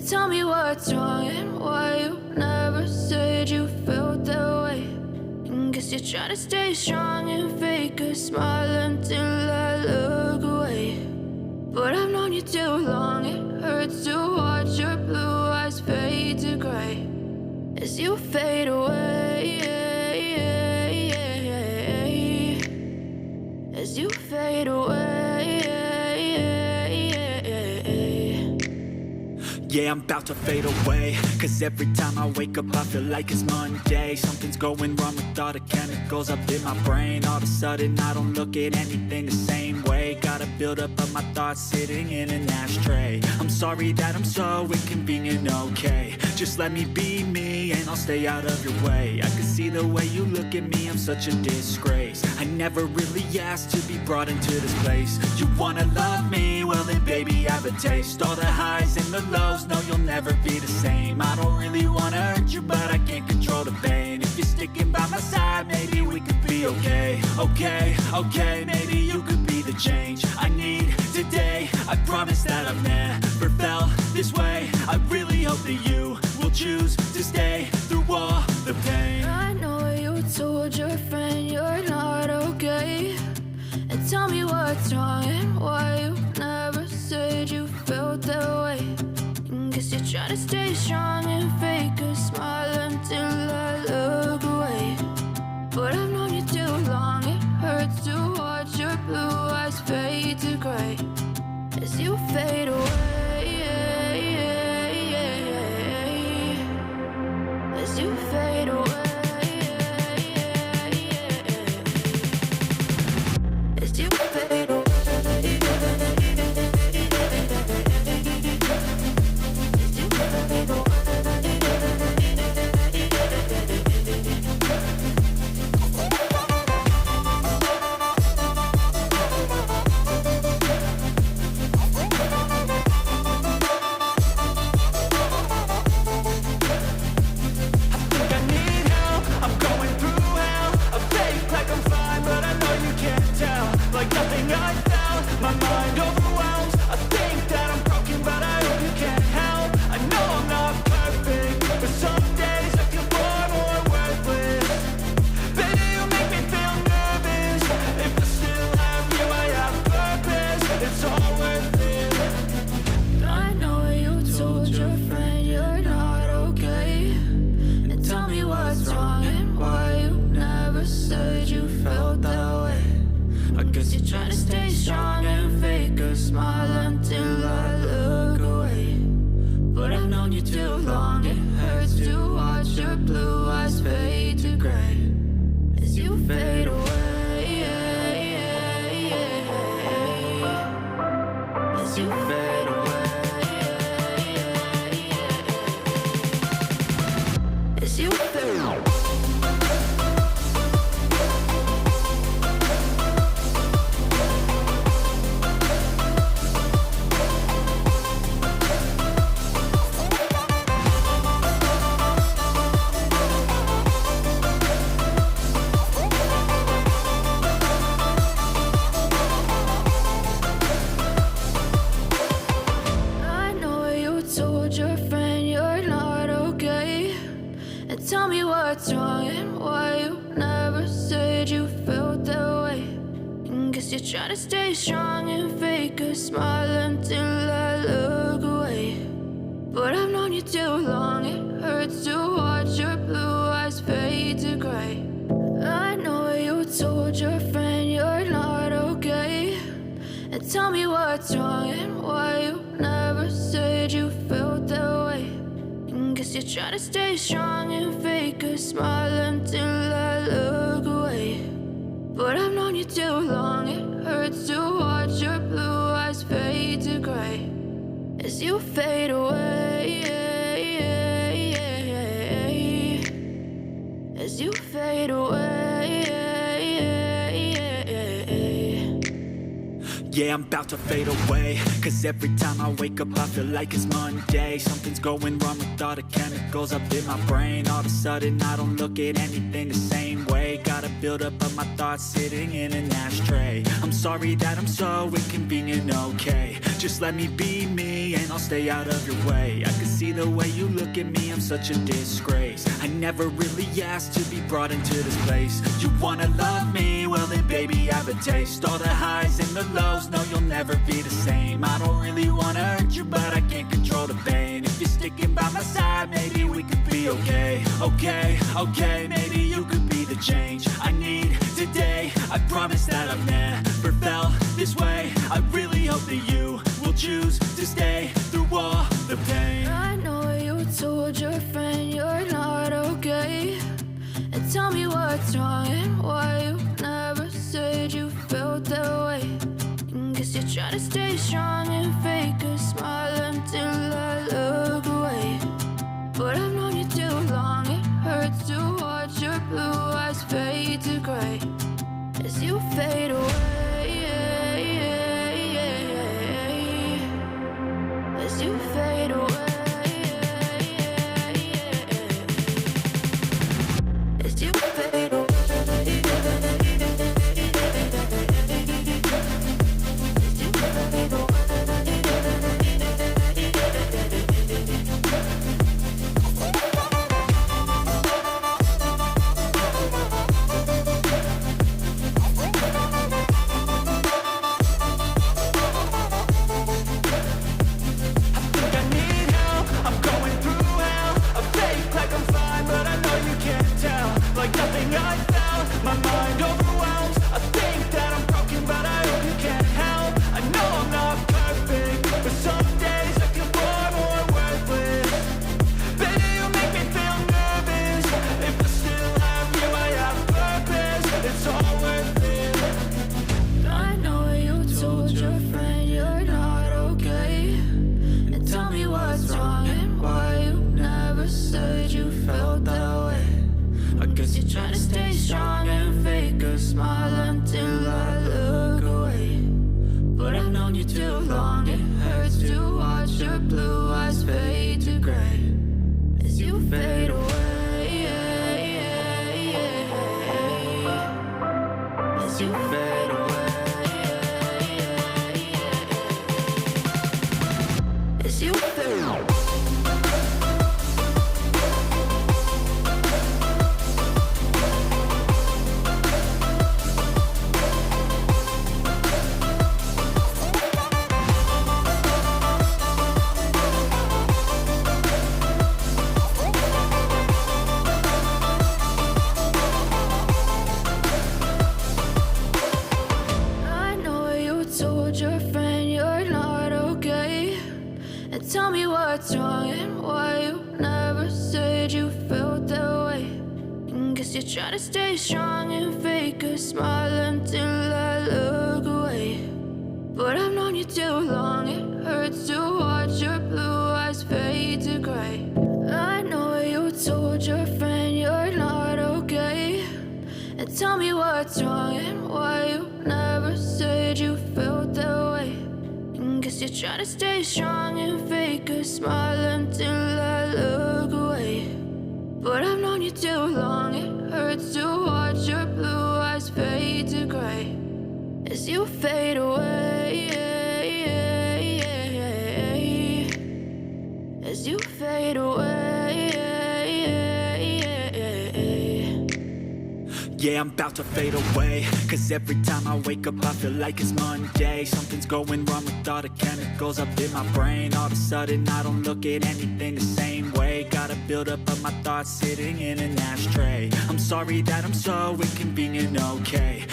Tell me what's wrong and why you never said you felt that way. And guess you're trying to stay strong and fake a smile until I look away. But I've known you too long, it hurts to watch your blue eyes fade to gray as you fade away. As you fade away. Yeah, I'm about to fade away, cause every time I wake up I feel like it's Monday. Something's going wrong with all the chemicals up in my brain. All of a sudden I don't look at anything the same way. Got a buildup of my thoughts sitting in an ashtray. I'm sorry that I'm so inconvenient, okay. Just let me be me and I'll stay out of your way. I can see the way you look at me, I'm such a disgrace. I never really asked to be brought into this place. You wanna love me? Well then baby I have a taste. All the highs and the lows, no you'll never be the same. I don't really wanna hurt you but I can't control the pain. If you're sticking by my side maybe we could be okay. Okay, maybe you could be the change I need today. I promise that I've never felt this way. I really hope that you will choose to stay through all the pain. I know you told your friend you're not okay. And tell me what's wrong and why you never said you felt that way. And guess you're trying to stay strong and fake a smile until I look away. But I've known you too long, it hurts to watch your blue eyes fade to gray as you fade away. As you fade away. As you fade away. Tell me what's wrong and why you never said you felt that way. And guess you're trying to stay strong and fake a smile until I look away. But I've known you too long, it hurts to watch your blue eyes fade to gray. I know you told your friend you're not okay. And tell me what's wrong and why you never said you felt that way. And guess you're trying to stay strong and fake a smile until I look away. But I've known you too long, it hurts to watch your blue eyes fade to gray as you fade away. As you fade away. Yeah, I'm about to fade away. Cause every time I wake up, I feel like it's Monday. Something's going wrong with all the chemicals up in my brain. All of a sudden, I don't look at anything the same way. Gotta build up of my thoughts sitting in an ashtray. I'm sorry that I'm so inconvenient, okay. Just let me be me and I'll stay out of your way. I can see the way you look at me, I'm such a disgrace. I never really asked to be brought into this place. You wanna love me? Well then baby, I have a taste. All the highs and the lows, no you'll never be the same. I don't really wanna hurt you, but I can't control the pain. If you're sticking by my side, maybe we could be okay. Okay, maybe you could be the change I need today. I promise that I've never felt this way. I really hope that you will choose to stay through all the pain. I know you told your friend you're not okay, and tell me what's wrong and why you never said you felt that way. Guess you're trying to stay strong and fake a smile until I look away. But I've known you too long, it hurts to watch your blue eyes fade to gray as you fade away. As you fade away. As you fade away. Trying to stay strong and fake a smile until I look away. But I've known you too long, it hurts to watch your blue eyes fade to gray as you fade away. As you fade away. As you fade away. Tell me what's wrong and why you never said you felt that way. Guess you're trying to stay strong and fake a smile until I look away. But I've known you too long, it hurts to watch your blue eyes fade to gray. I know you told your friend you're not okay, and tell me what's wrong and why you never said you felt that way. Guess you're trying to stay strong and fake a smile until I look away. But I've known you too long, it hurts to watch your blue eyes fade to gray as you fade away. As you fade away. Yeah, I'm about to fade away. Cause every time I wake up, I feel like it's Monday. Something's going wrong with all the chemicals up in my brain. All of a sudden, I don't look at anything the same way. Gotta build up of my thoughts sitting in an ashtray. I'm sorry that I'm so inconvenient, okay.